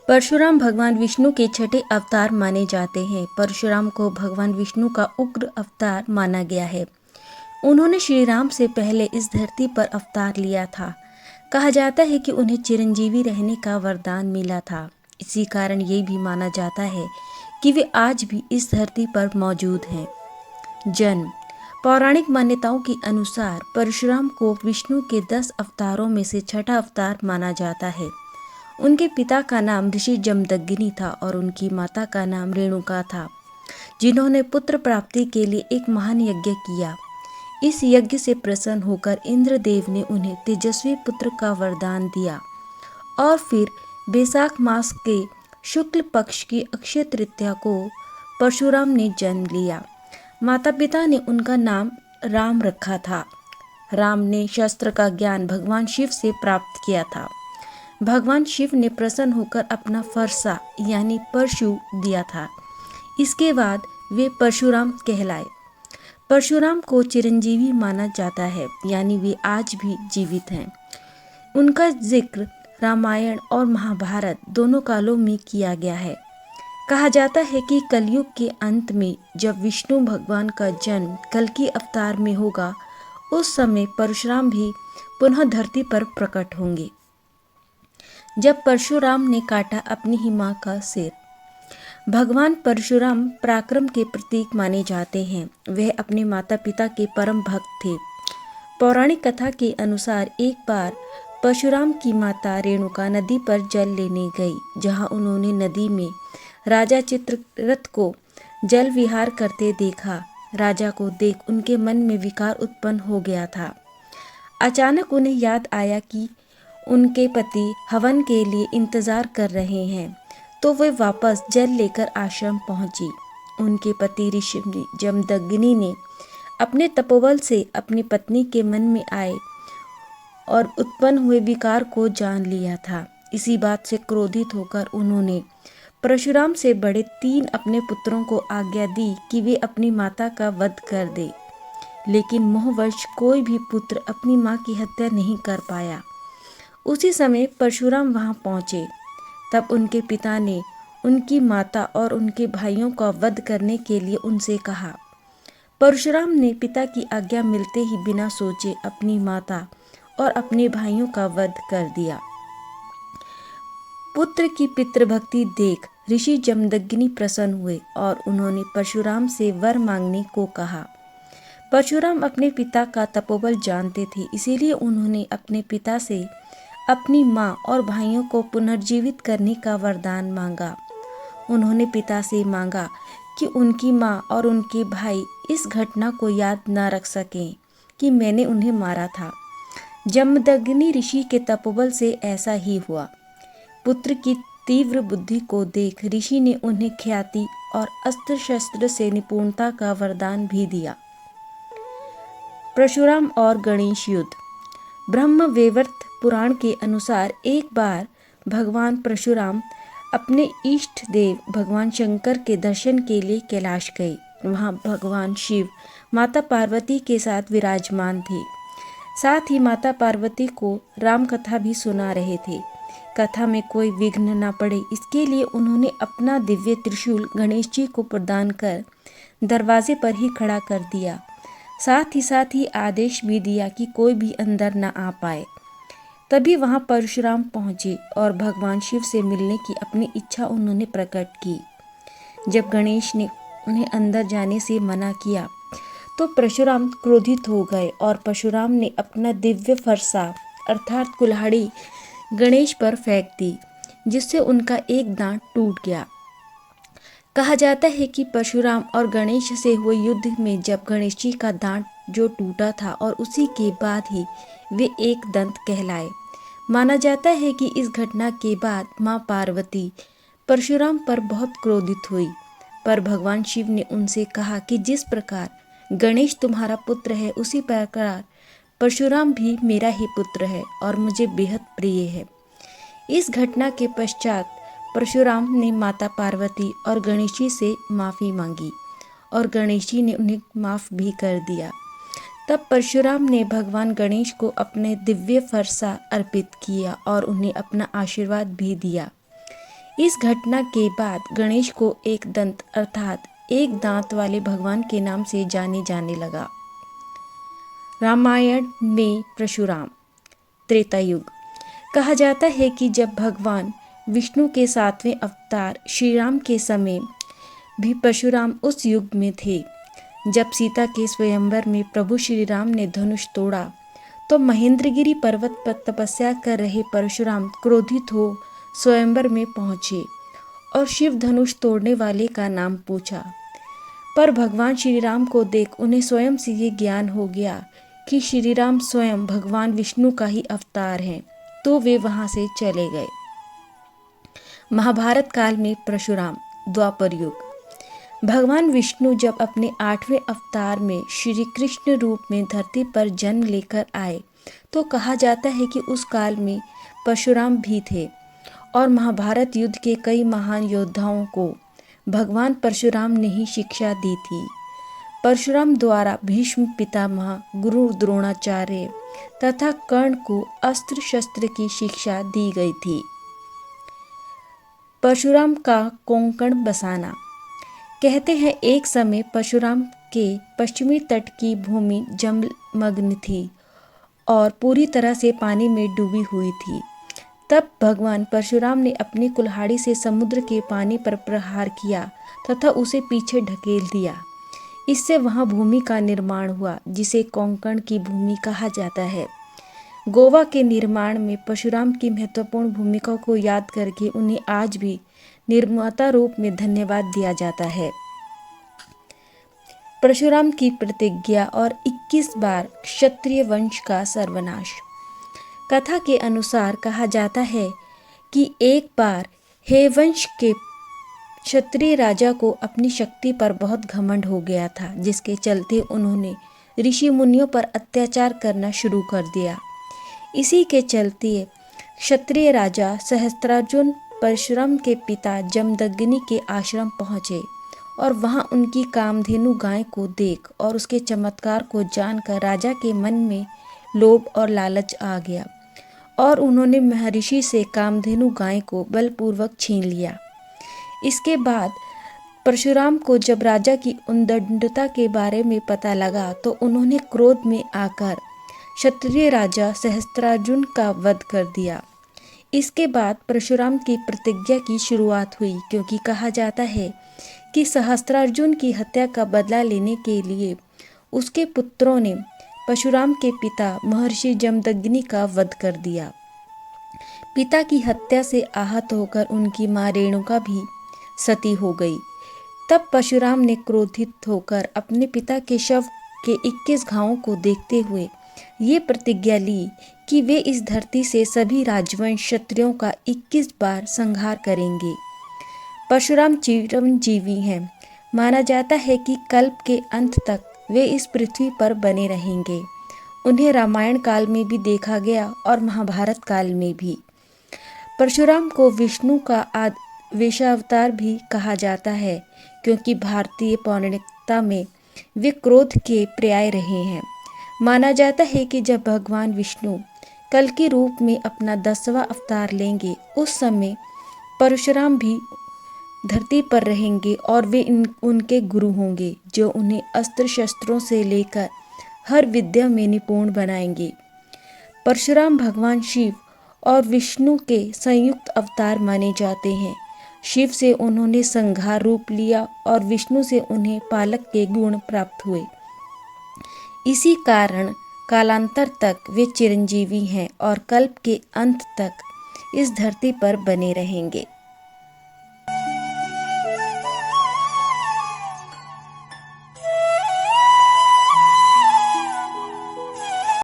परशुराम भगवान विष्णु के छठे अवतार माने जाते हैं। परशुराम को भगवान विष्णु का उग्र अवतार माना गया है। उन्होंने श्री राम से पहले इस धरती पर अवतार लिया था। कहा जाता है कि उन्हें चिरंजीवी रहने का वरदान मिला था। इसी कारण ये भी माना जाता है कि वे आज भी इस धरती पर मौजूद हैं। जन्म। पौराणिक मान्यताओं के अनुसार परशुराम को विष्णु के 10 अवतारों में से छठा अवतार माना जाता है। उनके पिता का नाम ऋषि जमदग्नि था और उनकी माता का नाम रेणुका था, जिन्होंने पुत्र प्राप्ति के लिए एक महान यज्ञ किया। इस यज्ञ से प्रसन्न होकर इंद्रदेव ने उन्हें तेजस्वी पुत्र का वरदान दिया और फिर बैसाख मास के शुक्ल पक्ष की अक्षय तृतीया को परशुराम ने जन्म लिया। माता पिता ने उनका नाम राम रखा था। राम ने शस्त्र का ज्ञान भगवान शिव से प्राप्त किया था। भगवान शिव ने प्रसन्न होकर अपना फरसा यानी परशु दिया था। इसके बाद वे परशुराम कहलाए। परशुराम को चिरंजीवी माना जाता है, यानी वे आज भी जीवित हैं। उनका जिक्र रामायण और महाभारत दोनों कालों में किया गया है। कहा जाता है कि कलयुग के अंत में जब विष्णु भगवान का जन्म कल्कि अवतार में होगा, उस समय परशुराम भी पुनः धरती पर प्रकट होंगे। जब परशुराम ने काटा अपनी ही मां का सिर। भगवान परशुराम पराक्रम के प्रतीक माने जाते हैं। वह अपने माता पिता के परम भक्त थे। पौराणिक कथा के अनुसार एक बार परशुराम की माता रेणुका नदी पर जल लेने गई, जहां उन्होंने नदी में राजा चित्ररथ को जल विहार करते देखा। राजा को देख उनके मन में विकार उत्पन्न हो गया था। अचानक उन्हें याद आया कि उनके पति हवन के लिए इंतजार कर रहे हैं, तो वे वापस जल लेकर आश्रम पहुंची। उनके पति ऋषि जमदग्नि ने अपने तपोबल से अपनी पत्नी के मन में आए और उत्पन्न हुए विकार को जान लिया था। इसी बात से क्रोधित होकर उन्होंने परशुराम से बड़े 3 अपने पुत्रों को आज्ञा दी कि वे अपनी माता का वध कर दे, लेकिन मोहवश कोई भी पुत्र अपनी मां की हत्या नहीं कर पाया। उसी समय परशुराम वहां पहुंचे। तब उनके पिता ने उनकी माता और उनके भाइयों का वध करने के लिए उनसे कहा। परशुराम ने पिता की आज्ञा मिलते ही बिना सोचे अपनी माता और अपने भाइयों का वध कर दिया। पुत्र की पितृभक्ति देख ऋषि जमदग्नि प्रसन्न हुए और उन्होंने परशुराम से वर मांगने को कहा। परशुराम अपने पिता का तपोबल जानते थे, इसीलिए उन्होंने अपने पिता से अपनी मां और भाइयों को पुनर्जीवित करने का वरदान मांगा। उन्होंने पिता से मांगा कि उनकी मां और उनके भाई इस घटना को याद न रख सकें कि मैंने उन्हें मारा था। जमदग्नि ऋषि के तपोबल से ऐसा ही हुआ। पुत्र की तीव्र बुद्धि को देख ऋषि ने उन्हें ख्याति और अस्त्र शस्त्र से निपुणता का वरदान भी दिया। परशुराम और गणेश युद्ध। ब्रह्मवैवर्त पुराण के अनुसार एक बार भगवान परशुराम अपने इष्ट देव भगवान शंकर के दर्शन के लिए कैलाश गए। वहां भगवान शिव माता पार्वती के साथ विराजमान थे। साथ ही माता पार्वती को राम कथा भी सुना रहे थे। कथा में कोई विघ्न न पड़े, इसके लिए उन्होंने अपना दिव्य त्रिशूल गणेश जी को प्रदान कर दरवाजे पर ही खड़ा कर दिया। साथ ही आदेश भी दिया कि कोई भी अंदर न आ पाए। तभी वहां परशुराम पहुंचे और भगवान शिव से मिलने की अपनी इच्छा उन्होंने प्रकट की। जब गणेश ने उन्हें अंदर जाने से मना किया तो परशुराम क्रोधित हो गए और परशुराम ने अपना दिव्य फरसा अर्थात कुल्हाड़ी गणेश पर फेंक दी, जिससे उनका एक दांत टूट गया। कहा जाता है कि परशुराम और गणेश से हुए युद्ध में जब गणेश जी का दांत जो टूटा था और उसी के बाद ही वे एक दंत कहलाए। माना जाता है कि इस घटना के बाद मां पार्वती परशुराम पर बहुत क्रोधित हुई, पर भगवान शिव ने उनसे कहा कि जिस प्रकार गणेश तुम्हारा पुत्र है, उसी प्रकार परशुराम भी मेरा ही पुत्र है और मुझे बेहद प्रिय है। इस घटना के पश्चात परशुराम ने माता पार्वती और गणेश जी से माफ़ी मांगी और गणेश जी ने उन्हें माफ़ भी कर दिया। तब परशुराम ने भगवान गणेश को अपने दिव्य फरसा अर्पित किया और उन्हें अपना आशीर्वाद भी दिया। इस घटना के बाद गणेश को एक दंत अर्थात एक दांत वाले भगवान के नाम से जाने जाने लगा। रामायण में परशुराम। त्रेता युग। कहा जाता है कि जब भगवान विष्णु के 7वें अवतार श्री राम के समय भी परशुराम उस युग में थे। जब सीता के स्वयंवर में प्रभु श्री राम ने धनुष तोड़ा तो महेंद्रगिरी पर्वत पर तपस्या कर रहे परशुराम क्रोधित हो स्वयंवर में पहुंचे और शिव धनुष तोड़ने वाले का नाम पूछा। पर भगवान श्री राम को देख उन्हें स्वयं से ये ज्ञान हो गया कि श्री राम स्वयं भगवान विष्णु का ही अवतार हैं, तो वे वहां से चले गए। महाभारत काल में परशुराम। द्वापर युग। भगवान विष्णु जब अपने 8वें अवतार में श्री कृष्ण रूप में धरती पर जन्म लेकर आए तो कहा जाता है कि उस काल में परशुराम भी थे और महाभारत युद्ध के कई महान योद्धाओं को भगवान परशुराम ने ही शिक्षा दी थी। परशुराम द्वारा भीष्म पितामह, गुरु द्रोणाचार्य तथा कर्ण को अस्त्र शस्त्र की शिक्षा दी गई थी। परशुराम का कोंकण बसाना। कहते हैं एक समय परशुराम के पश्चिमी तट की भूमि जलमग्न थी और पूरी तरह से पानी में डूबी हुई थी। तब भगवान परशुराम ने अपनी कुल्हाड़ी से समुद्र के पानी पर प्रहार किया तथा उसे पीछे ढकेल दिया। इससे वहां भूमि का निर्माण हुआ जिसे कोंकण की भूमि कहा जाता है। गोवा के निर्माण में परशुराम की महत्वपूर्ण भूमिका को याद करके उन्हें आज भी निर्माता रूप में धन्यवाद दिया जाता है। परशुराम की प्रतिज्ञा और 21 बार क्षत्रिय वंश का सर्वनाश। कथा के अनुसार कहा जाता है कि एक बार हे वंश के क्षत्रिय राजा को अपनी शक्ति पर बहुत घमंड हो गया था, जिसके चलते उन्होंने ऋषि मुनियों पर अत्याचार करना शुरू कर दिया। इसी के चलते क्षत्रिय राजा सहस्त्रार्जुन परशुराम के पिता जमदग्नि के आश्रम पहुँचे और वहां उनकी कामधेनु गाय को देख और उसके चमत्कार को जानकर राजा के मन में लोभ और लालच आ गया और उन्होंने महर्षि से कामधेनु गाय को बलपूर्वक छीन लिया। इसके बाद परशुराम को जब राजा की उद्दंडता के बारे में पता लगा तो उन्होंने क्रोध में आकर क्षत्रिय राजा सहस्त्रार्जुन का वध कर दिया। इसके बाद परशुराम की प्रतिज्ञा की शुरुआत हुई, क्योंकि कहा जाता है कि सहस्त्रार्जुन की हत्या का बदला लेने के लिए उसके पुत्रों ने परशुराम के पिता महर्षि जमदग्नि का वध कर दिया। पिता की हत्या से आहत होकर उनकी मां रेणुका भी सती हो गई। तब परशुराम ने क्रोधित होकर अपने पिता के शव के 21 घावों को देखते हुए ये प्रतिज्ञा ली कि वे इस धरती से सभी राजवंश क्षत्रियों का 21 बार संहार करेंगे। परशुराम चिरंजीवी हैं। माना जाता है कि कल्प के अंत तक वे इस पृथ्वी पर बने रहेंगे। उन्हें रामायण काल में भी देखा गया और महाभारत काल में भी। परशुराम को विष्णु का वेशावतार भी कहा जाता है, क्योंकि भारतीय पौराणिकता में वे क्रोध के पर्याय रहे हैं। माना जाता है कि जब भगवान विष्णु कल के रूप में अपना 10वां अवतार लेंगे, उस समय परशुराम भी धरती पर रहेंगे और वे उनके गुरु होंगे, जो उन्हें अस्त्र शस्त्रों से लेकर हर विद्या में निपुण बनाएंगे। परशुराम भगवान शिव और विष्णु के संयुक्त अवतार माने जाते हैं। शिव से उन्होंने संहार रूप लिया और विष्णु से उन्हें पालक के गुण प्राप्त हुए। इसी कारण कालांतर तक वे चिरंजीवी हैं और कल्प के अंत तक इस धरती पर बने रहेंगे।